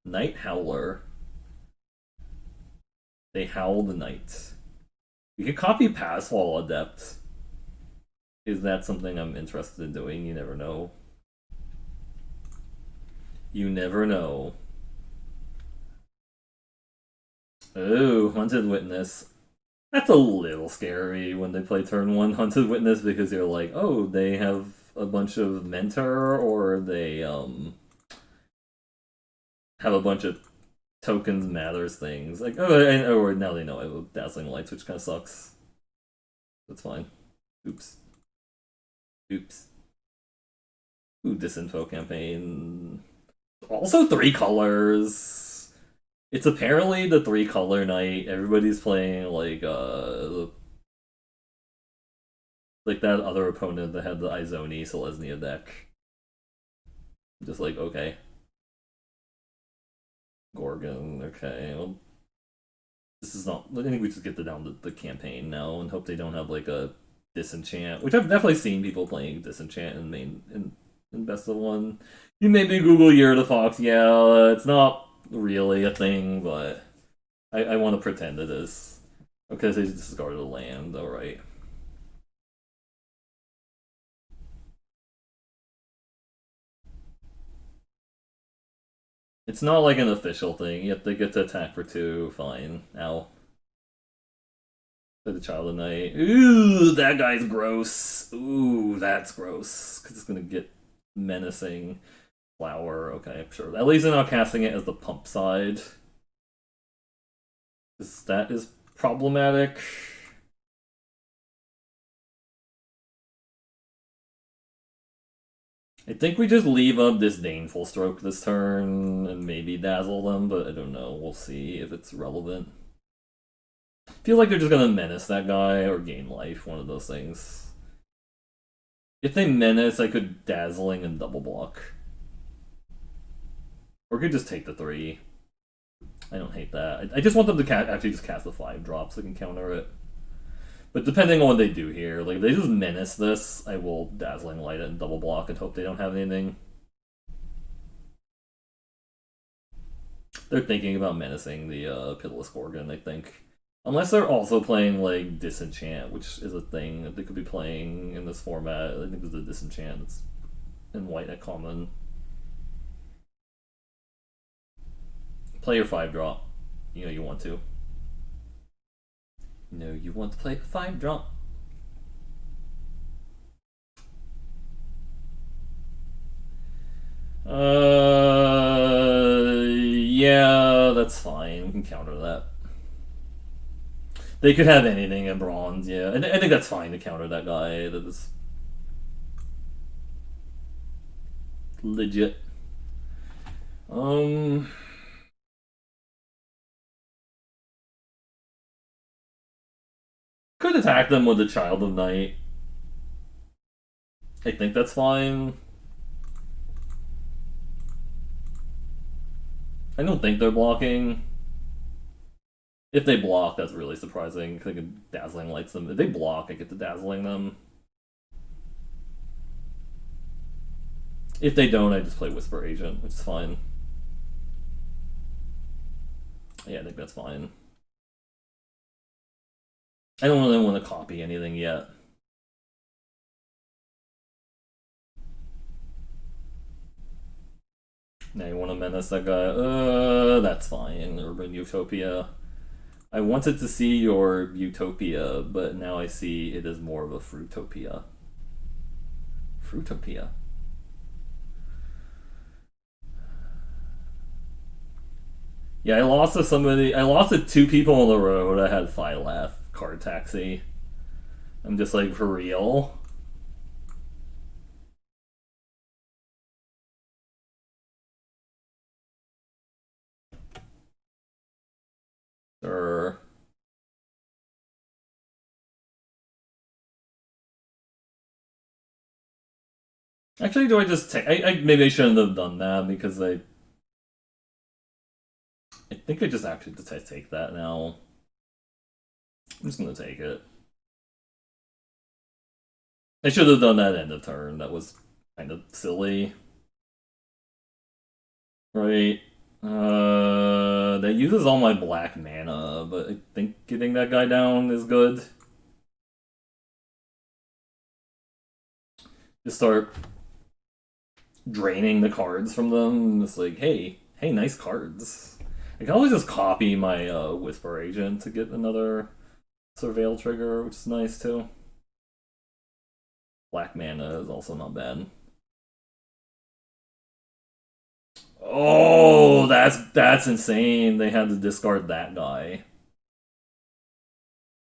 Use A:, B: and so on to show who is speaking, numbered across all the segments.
A: Night Howler. They howl the night. You can copy Passwall Adept. Is that something I'm interested in doing? You never know. You never know. Oh, Hunted Witness. That's a little scary when they play turn one Hunted Witness because you're like, oh, they have a bunch of mentor or they have a bunch of tokens matters things. Like, oh, or now they know I have Dazzling Lights, which kind of sucks. That's fine. Oops. Oops. Ooh, Disinfo campaign. Also 3 colors. It's apparently the 3-color night. Everybody's playing like that other opponent that had the Izoni Selesnya deck. Just like, okay. Gorgon, okay. Well, this is not. I think we just get down to the campaign now and hope they don't have like a disenchant, which I've definitely seen people playing disenchant in main in best of one. You maybe Google Year of the Fox. Yeah, it's not really a thing, but I want to pretend it is. Okay, they discarded a land. All right. It's not like an official thing. You have to get to attack for 2. Fine. Ow. Play the Child of Night. Ooh, that guy's gross. Ooh, that's gross. Because it's going to get menacing. Flower. Okay, sure. At least they're not casting it as the pump side. Because that is problematic. I think we just leave up Disdainful Stroke this turn and maybe dazzle them, but I don't know. We'll see if it's relevant. Feel like they're just gonna menace that guy or gain life, one of those things. If they menace, I could dazzling and double block. Or could just take the 3. I don't hate that. I just want them to actually just cast the 5 drops so I can counter it. But depending on what they do here, like if they just menace this, I will dazzling light it and double block and hope they don't have anything. They're thinking about menacing the Pitiless Gorgon, I think. Unless they're also playing like Disenchant, which is a thing that they could be playing in this format. I think there's a Disenchant that's in white at common. Play your 5 drop. You know you want to. No, you want to play a 5 drop. Yeah, that's fine. We can counter that. They could have anything in bronze, yeah. I think that's fine to counter that guy. That is legit. Um, could attack them with the Child of Night. I think that's fine. I don't think they're blocking. If they block, that's really surprising. Because I could Dazzling Lights them. If they block, I get to Dazzling them. If they don't, I just play Whisper Agent, which is fine. Yeah, I think that's fine. I don't really want to copy anything yet. Now you want to menace that guy? That's fine. Urban Utopia. I wanted to see your Utopia, but now I see it is more of a Fruitopia. Fruitopia. Yeah, I lost to somebody. I lost to 2 people on the road. I had Phylath Card Taxi. I'm just like, for real? Or actually, do I just take? Maybe I shouldn't have done that because I think I just actually just take that now. I'm just gonna take it. I should have done that end of turn. That was kind of silly, right? That uses all my black mana, but I think getting that guy down is good. Just start draining the cards from them. It's like, hey, nice cards. I can always just copy my Whisper Agent to get another Surveil trigger, which is nice too. Black mana is also not bad. Oh, that's insane. They had to discard that guy.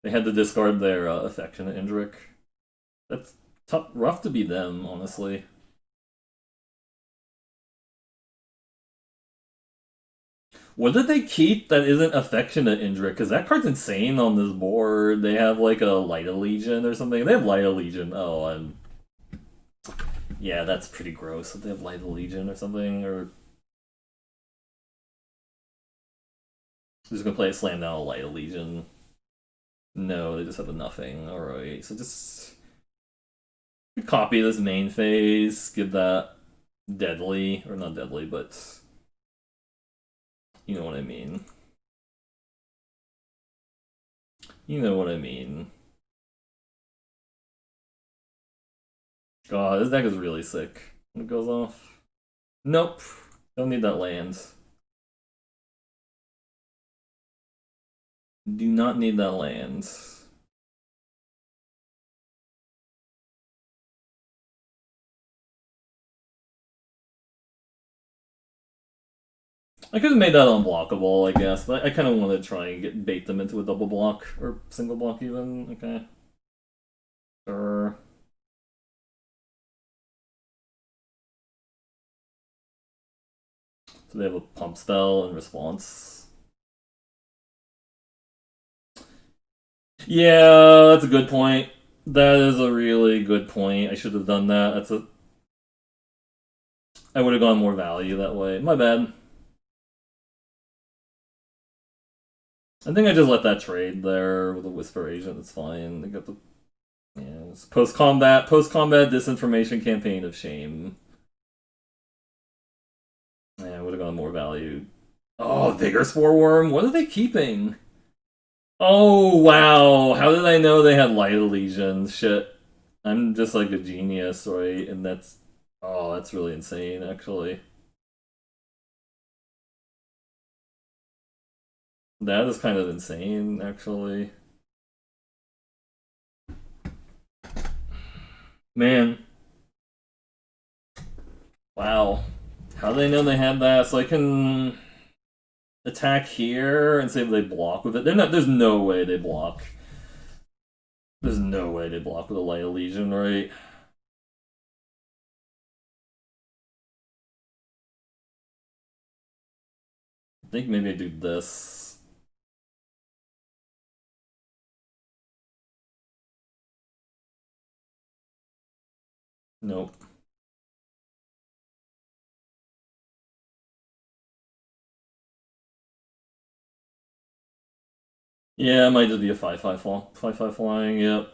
A: They had to discard their Affectionate Indrik. That's tough, rough to be them, honestly. What did they keep that isn't Affectionate Indrik? Because that card's insane on this board. They have like a Light Legion or something. They have Light Legion. Oh, yeah, that's pretty gross. They have Light Legion or something, or just gonna play a slam down a Light Legion. No, they just have a nothing. Alright, so just copy this main phase, give that deadly, or not deadly, but you know what I mean. You know what I mean. God, this deck is really sick. It goes off. Nope. Don't need that land. Do not need that land. I could have made that unblockable, I guess, but I kind of want to try and bait them into a double block, or single block even. Okay. Sure. So they have a pump spell in response. Yeah, that's a good point. That is a really good point. I should have done that. I would have gone more value that way. My bad. I think I just let that trade there with a Whisper Agent. It's fine. They got the post combat disinformation campaign of shame. Yeah, I would have gone more value. Oh, Vigor Spore Worm. What are they keeping? Oh wow! How did I know they had Light Legions? Shit, I'm just like a genius, right? And that's really insane, actually. That is kind of insane, actually. Man, wow. How do they know they had that? So I can attack here and say they block with it. They're not. There's no way they block. There's no way they block with a Light Legion, right? I think maybe I do this. Nope. Yeah, it might just be a 5/5 5/5 flying. Yep.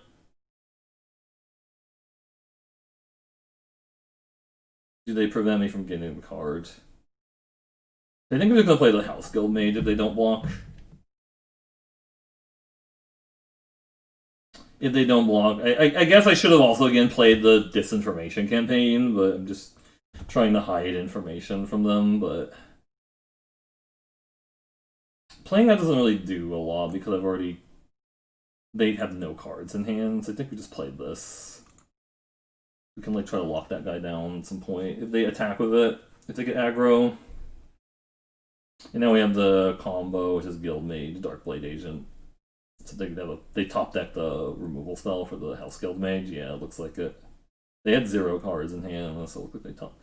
A: Do they prevent me from getting the card? I think they're gonna play the House Guild Mage if they don't block. If they don't block, I guess I should have also again played the disinformation campaign, but I'm just trying to hide information from them. But playing that doesn't really do a lot because they have no cards in hand. So I think we just played this. We can like try to lock that guy down at some point if they attack with it. If they get aggro. And now we have the combo, which is Guild Mage, Darkblade Agent. So they top deck the removal spell for the House Guild Mage. Yeah, it looks like it. They had 0 cards in hand, so it looked like they top.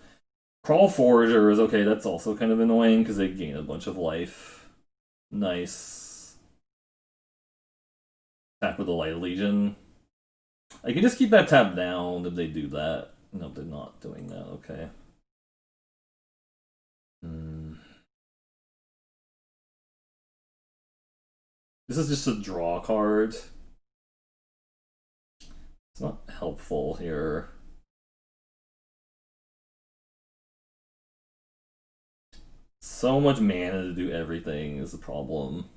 A: Crawl Forager is okay. That's also kind of annoying because they gain a bunch of life. Nice. Attack with the Light Legion. I can just keep that tab down if they do that. No, they're not doing that. Okay. This is just a draw card. It's not helpful here. So much mana to do everything is the problem.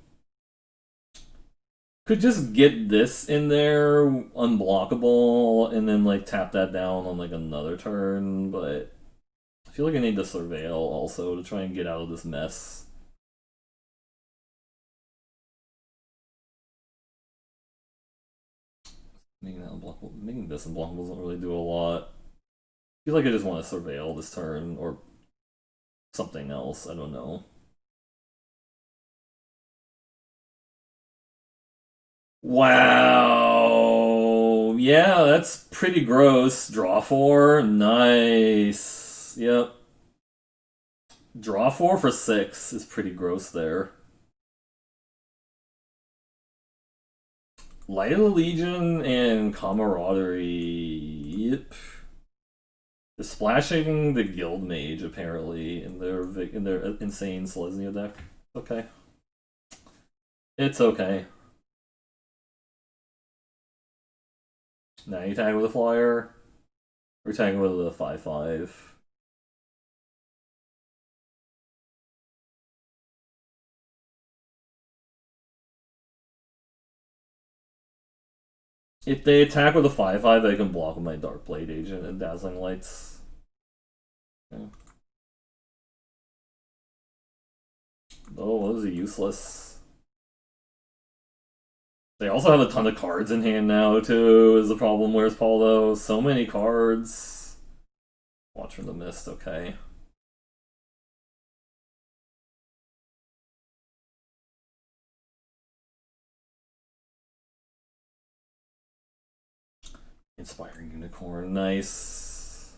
A: Could just get this in there unblockable and then like tap that down on like another turn, but I feel like I need to surveil also to try and get out of this mess. Making this unblockable doesn't really do a lot. I feel like I just want to surveil this turn or something else. I don't know. Wow. Yeah, that's pretty gross. Draw 4. Nice. Yep. Draw 4 for 6 is pretty gross there. Light of the Legion and Camaraderie. Yep. They're splashing the Guild Mage apparently in their insane Selesnya deck. Okay. It's okay. Now you tag with a flyer. We're tagging with a 5/5. If they attack with a 5/5, they can block with my Darkblade Agent and Dazzling Lights. Yeah. Oh, those are useless. They also have a ton of cards in hand now, too, is the problem. Where's Paulo? So many cards. Watch for the mist, okay. Inspiring Unicorn, nice.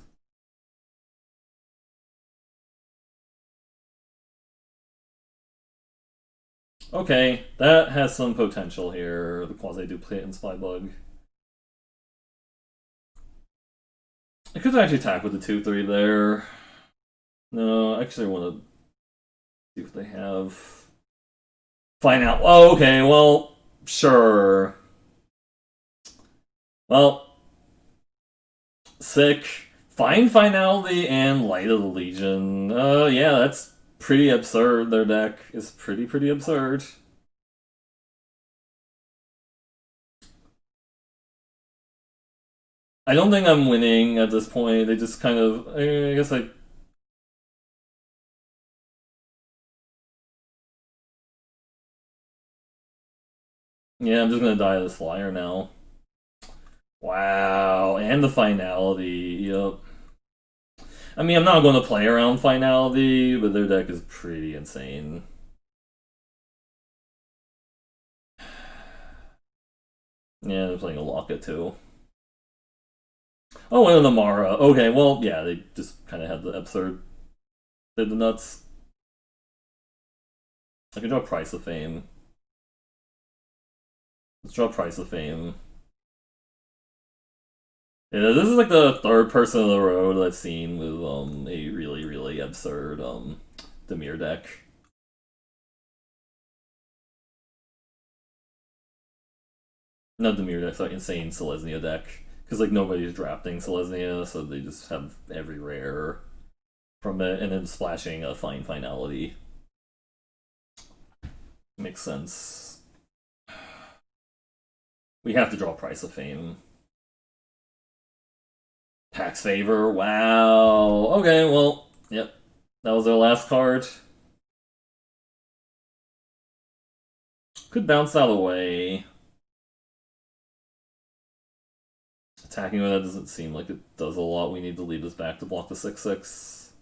A: Okay, that has some potential here. The quasi-duplicate and Spybug. I could actually attack with the 2/3 there. No, actually I want to see what they have. Find out. Oh, okay, well, sure. Well, sick. Find Finality and Light of the Legion. Yeah, that's pretty absurd. Their deck is pretty absurd. I don't think I'm winning at this point. They just kind of, I guess I. Yeah, I'm just gonna die of this flyer now. Wow, and the finality. Yep. I mean, I'm not going to play around finality, but their deck is pretty insane. Yeah, they're playing a Locket too. Oh, and the Mara. Okay, well, yeah, they just kind of had the absurd. Did the nuts. I can draw Price of Fame. Let's draw Price of Fame. Yeah, this is like the third person in the row that I've seen with a really absurd Demir deck. Not Demir deck, sorry, insane Selesnya deck. Because like nobody's drafting Selesnya, so they just have every rare from it, and then splashing a fine finality. Makes sense. We have to draw Price of Fame. Pax Favor, wow. Okay, well, yep. That was their last card. Could bounce out away. Attacking with that doesn't seem like it does a lot. We need to lead this back to block the 6/6.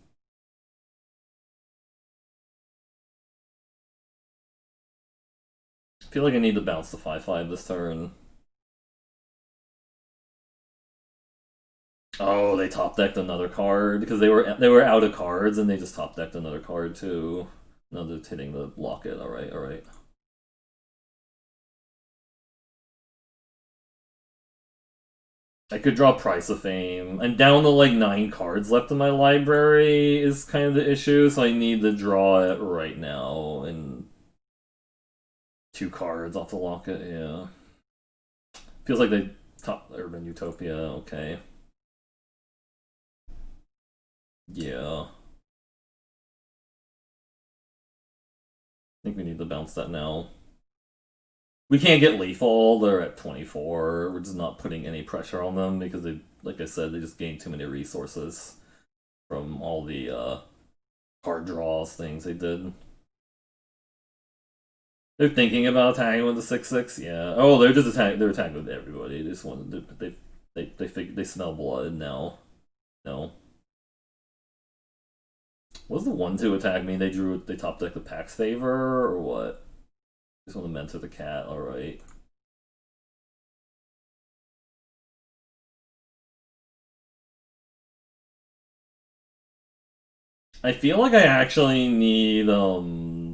A: I feel like I need to bounce the 5/5 this turn. Oh, they top decked another card because they were out of cards and they just top decked another card too. No, they're hitting the Locket. All right, all right. I could draw Price of Fame. I'm down to like 9 cards left in my library is kind of the issue, so I need to draw it right now. And 2 cards off the Locket, yeah. Feels like they top Urban Utopia, okay. Yeah. think we need to bounce that now. We can't get lethal. They're at 24. We're just not putting any pressure on them because they, like I said, they just gained too many resources from all the card draws things they did. They're thinking about attacking with the 6/6. Yeah. Oh, they're just attacking. They're attacking with everybody. They just want to. They smell blood now. No. What does the 1/2 attack mean? They drew. They top deck the Pax Favor or what? Just want to mentor the cat. All right. I feel like I actually need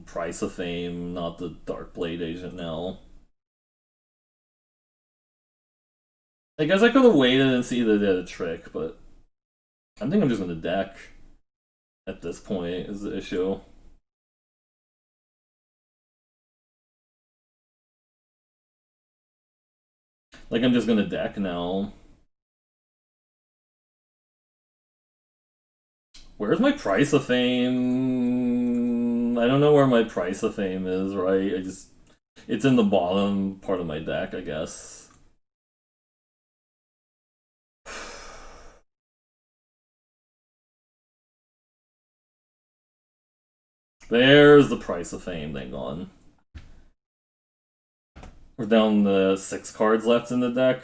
A: Price of Fame, not the Darkblade agent now. I guess I could have waited and see if they did a trick, but I think I'm just gonna deck at this point is the issue. Like I'm just gonna deck now. Where's my Price of Fame? I don't know where my Price of Fame is, right? It's in the bottom part of my deck, I guess. There's the Price of Fame thing gone. We're down to 6 cards left in the deck.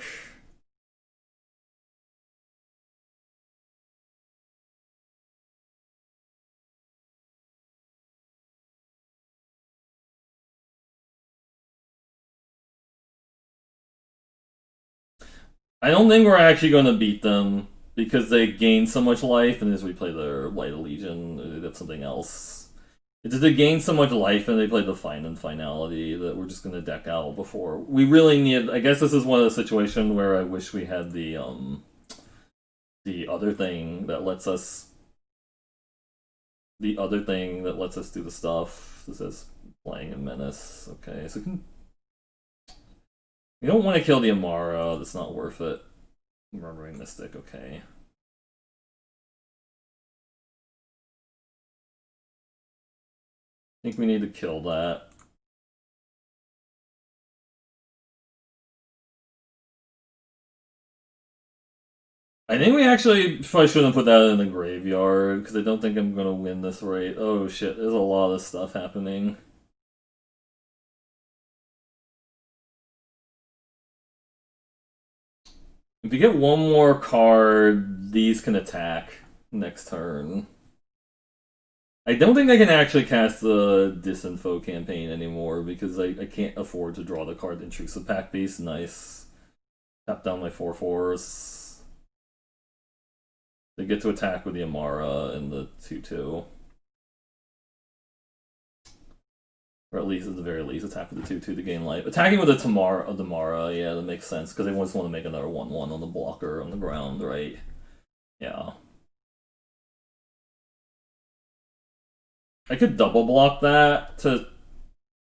A: I don't think we're actually going to beat them because they gain so much life, and as we play their Light Legion, that's something else. It's just they gain so much life, and they play the Fine and Finality that we're just going to deck out before we really need. I guess this is one of the situations where I wish we had the other thing that lets us do the stuff. This is playing a menace. Okay, so we don't want to kill the Amara. That's not worth it. Murmuring Mystic. Okay. I think we need to kill that. I think we actually probably shouldn't put that in the graveyard because I don't think I'm gonna win this right. Oh shit, there's a lot of stuff happening. If you get one more card, these can attack next turn. I don't think I can actually cast the Disinfo campaign anymore because I can't afford to draw the card Intrusive Pack Beast. Nice. Tap down my 4/4s. They get to attack with the Amara and the 2/2. Or at least, at the very least, attack with the 2/2 to gain life. Attacking with a Damara, yeah, that makes sense, because they just want to make another 1/1 on the blocker on the ground, right? Yeah. I could double block that to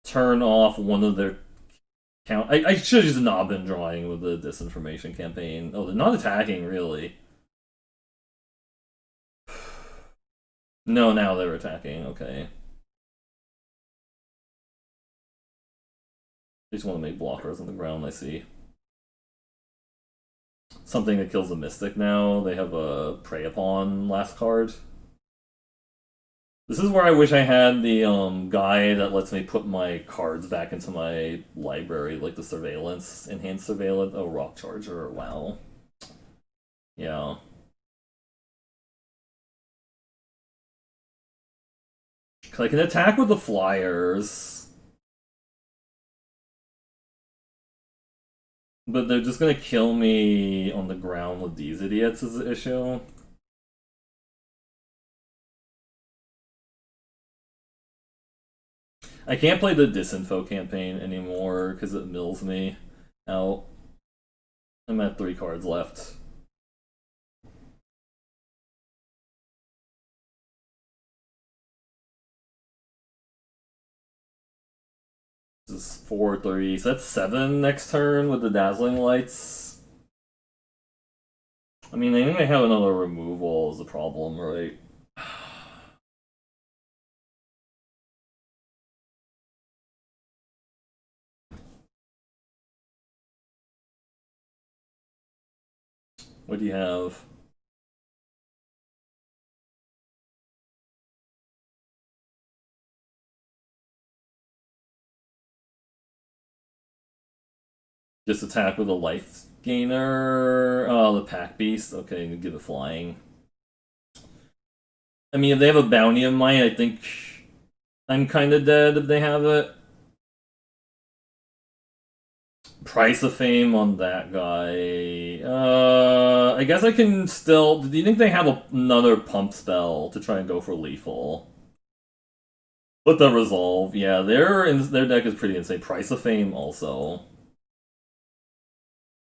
A: turn off one of their count. I should have just not been drawing with the disinformation campaign. Oh, they're not attacking, really. No, now they're attacking, okay. They just want to make blockers on the ground, I see. Something that kills the Mystic now. They have a Prey Upon last card. This is where I wish I had the guy that lets me put my cards back into my library, like the surveillance, enhanced surveillance. Oh, Rock Charger, wow. Yeah. I can attack with the flyers, but they're just gonna kill me on the ground with these idiots is the issue. I can't play the Disinfo campaign anymore because it mills me out. I'm at 3 cards left. This is 4/3, so that's 7 next turn with the Dazzling Lights. I mean, I think they have another removal is the problem, right? What do you have? Just attack with a life gainer. Oh, the pack beast. Okay, give it flying. I mean, if they have a bounty of mine, I think I'm kind of dead if they have it. Price of fame on that guy. I guess I can still. Do you think they have another pump spell to try and go for lethal? With the resolve, yeah, their deck is pretty insane. Price of fame also.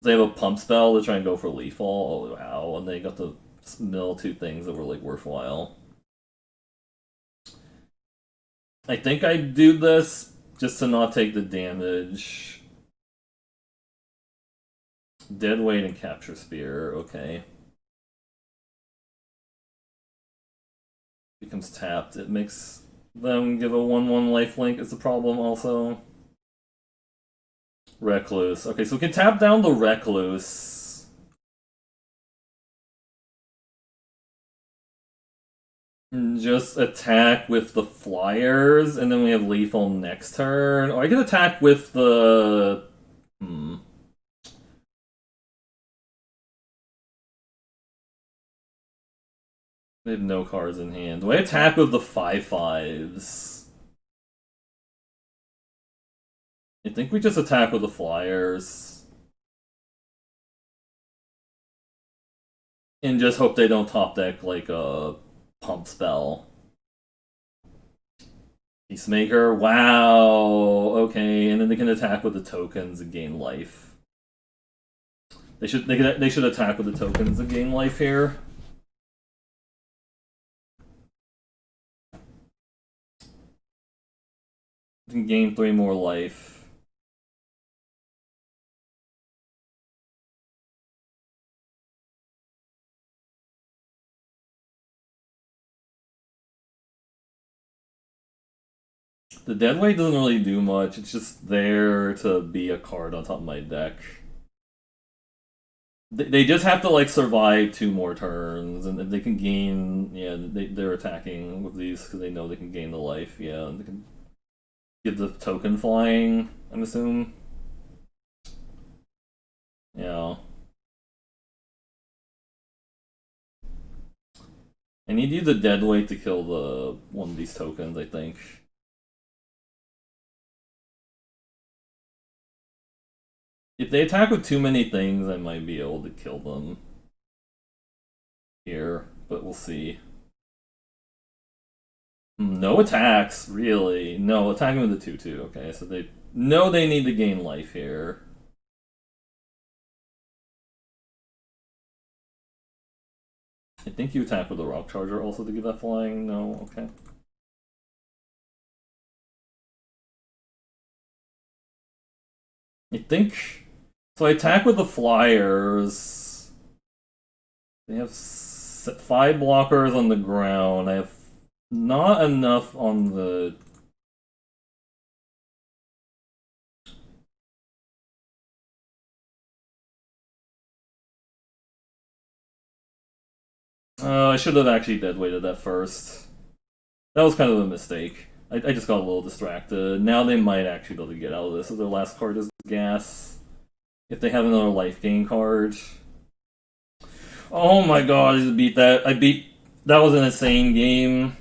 A: They have a pump spell to try and go for lethal. Oh wow, and they got to mill two things that were like worthwhile. I think I do this just to not take the damage. Dead weight and capture spear. Okay. Becomes tapped. It makes them give a 1/1 lifelink. It's a problem also. Recluse. Okay, so we can tap down the Recluse. And just attack with the flyers, and then we have lethal next turn. Or I can attack with the. They have no cards in hand. Do I attack with the 5/5s? I think we just attack with the flyers. And just hope they don't top deck like a pump spell. Peacemaker, wow. Okay, and then they can attack with the tokens and gain life. They should attack with the tokens and gain life here. You can gain 3 more life. The deadweight doesn't really do much. It's just there to be a card on top of my deck. They just have to like survive 2 more turns, and if they can gain, yeah, they're attacking with these because they know they can gain the life. Yeah, and they can give the token flying. I'm assuming. Yeah. I need to use the deadweight to kill the one of these tokens. I think. If they attack with too many things, I might be able to kill them here, but we'll see. No attacks, really. No, attacking with the 2/2. Okay, so they know they need to gain life here. I think you attack with the Rock Charger also to give that flying. No, okay. I think so. I attack with the flyers. They have 5 blockers on the ground. I have not enough on the. I should have actually deadweighted that first. That was kind of a mistake. I just got a little distracted. Now they might actually be able to get out of this. So their last card is gas. If they have another life gain card. Oh my god, I just beat that. That was an insane game.